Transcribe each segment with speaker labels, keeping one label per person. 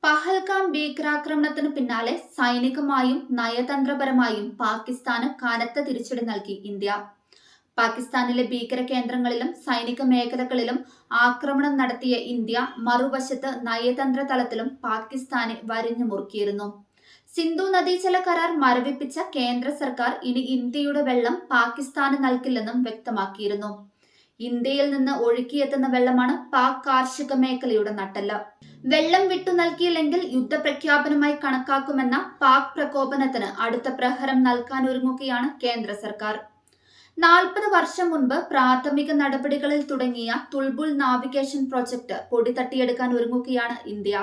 Speaker 1: പഹൽഗാം ഭീകരാക്രമണത്തിന് പിന്നാലെ സൈനികമായും നയതന്ത്രപരമായും പാകിസ്ഥാന് കനത്ത തിരിച്ചടി നൽകി ഇന്ത്യ. പാകിസ്ഥാനിലെ ഭീകര കേന്ദ്രങ്ങളിലും സൈനിക മേഖലകളിലും ആക്രമണം നടത്തിയ ഇന്ത്യ മറുവശത്ത് നയതന്ത്ര തലത്തിലും പാകിസ്ഥാനെ വരിഞ്ഞു മുറുക്കിയിരുന്നു. സിന്ധു നദീജല കരാർ മരവിപ്പിച്ച കേന്ദ്ര സർക്കാർ ഇനി ഇന്ത്യയുടെ വെള്ളം പാകിസ്ഥാന് നൽകില്ലെന്നും വ്യക്തമാക്കിയിരുന്നു. ഇന്ത്യയിൽ നിന്ന് ഒഴുക്കിയെത്തുന്ന വെള്ളമാണ് പാക് കാർഷിക മേഖലയുടെ നട്ടെല്ല്. വെള്ളം വിട്ടു നൽകിയില്ലെങ്കിൽ യുദ്ധപ്രഖ്യാപനമായി കണക്കാക്കുമെന്ന പാക് പ്രകോപനത്തിന് അടുത്ത പ്രഹരം നൽകാനൊരുങ്ങുകയാണ് കേന്ദ്ര സർക്കാർ. 40 വർഷം മുൻപ് പ്രാഥമിക നടപടികളിൽ തുടങ്ങിയ തുൾബുൾ നാവിഗേഷൻ പ്രോജക്ട് പൊടി തട്ടിയെടുക്കാൻ ഒരുങ്ങുകയാണ് ഇന്ത്യ.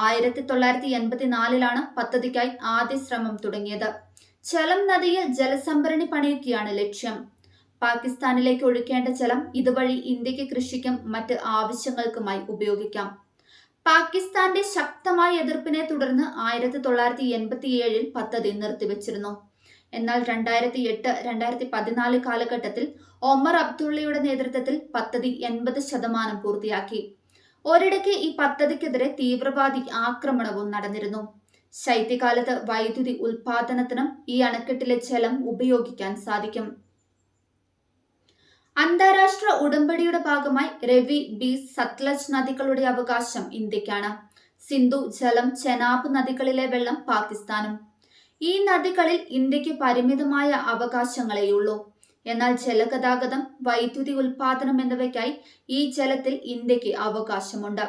Speaker 1: 1984 പദ്ധതിക്കായി ആദ്യ ശ്രമം തുടങ്ങിയത്. ഝലം നദിയിൽ ജലസംഭരണി പണിയുകയാണ് ലക്ഷ്യം. പാകിസ്ഥാനിലേക്ക് ഒഴുക്കേണ്ട ജലം ഇതുവഴി ഇന്ത്യക്ക് കൃഷിക്കും മറ്റ് ആവശ്യങ്ങൾക്കുമായി ഉപയോഗിക്കാം. പാകിസ്ഥാന്റെ ശക്തമായ എതിർപ്പിനെ തുടർന്ന് 1987 പദ്ധതി നിർത്തിവച്ചിരുന്നു. എന്നാൽ 2008-2014 കാലഘട്ടത്തിൽ ഒമർ അബ്ദുള്ളയുടെ നേതൃത്വത്തിൽ പദ്ധതി 80% പൂർത്തിയാക്കി. ഒരിടയ്ക്ക് ഈ പദ്ധതിക്കെതിരെ തീവ്രവാദി ആക്രമണവും നടന്നിരുന്നു. ശൈത്യകാലത്ത് വൈദ്യുതി ഉൽപാദനത്തിനും ഈ അണക്കെട്ടിലെ ജലം ഉപയോഗിക്കാൻ സാധിക്കും. അന്താരാഷ്ട്ര ഉടമ്പടിയുടെ ഭാഗമായി രവി, ബീസ്, സത്ലജ് നദികളുടെ അവകാശം ഇന്ത്യക്കാണ്. സിന്ധു, ജലം, ചെനാബ് നദികളിലെ വെള്ളം പാകിസ്ഥാനും. ഈ നദികളിൽ ഇന്ത്യക്ക് പരിമിതമായ അവകാശങ്ങളെയുള്ളൂ. എന്നാൽ ജലഗതാഗതം, വൈദ്യുതി ഉൽപാദനം എന്നിവയ്ക്കായി ഈ ജലത്തിൽ ഇന്ത്യക്ക് അവകാശമുണ്ട്.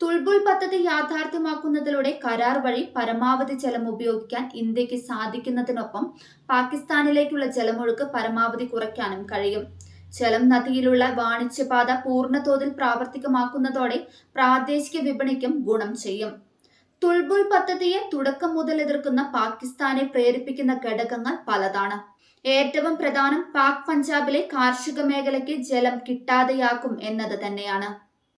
Speaker 1: തുൾബുൾ പദ്ധതി യാഥാർത്ഥ്യമാക്കുന്നതിലൂടെ കരാർ വഴി പരമാവധി ജലം ഉപയോഗിക്കാൻ ഇന്ത്യക്ക് സാധിക്കുന്നതിനൊപ്പം പാകിസ്ഥാനിലേക്കുള്ള ജലമൊഴുക്ക് പരമാവധി കുറയ്ക്കാനും കഴിയും. ജലം നദിയിലുള്ള വാണിജ്യപാത പൂർണ്ണതോതിൽ പ്രാവർത്തികമാക്കുന്നതോടെ പ്രാദേശിക വിപണിക്കും ഗുണം ചെയ്യും. തുൾബുൾ പദ്ധതിയെ തുടക്കം മുതൽ എതിർക്കുന്ന പാകിസ്ഥാനെ പ്രേരിപ്പിക്കുന്ന ഘടകങ്ങൾ പലതാണ്. ഏറ്റവും പ്രധാനം പാക് പഞ്ചാബിലെ കാർഷിക മേഖലയ്ക്ക് ജലം കിട്ടാതെയാക്കും എന്നത് തന്നെയാണ്.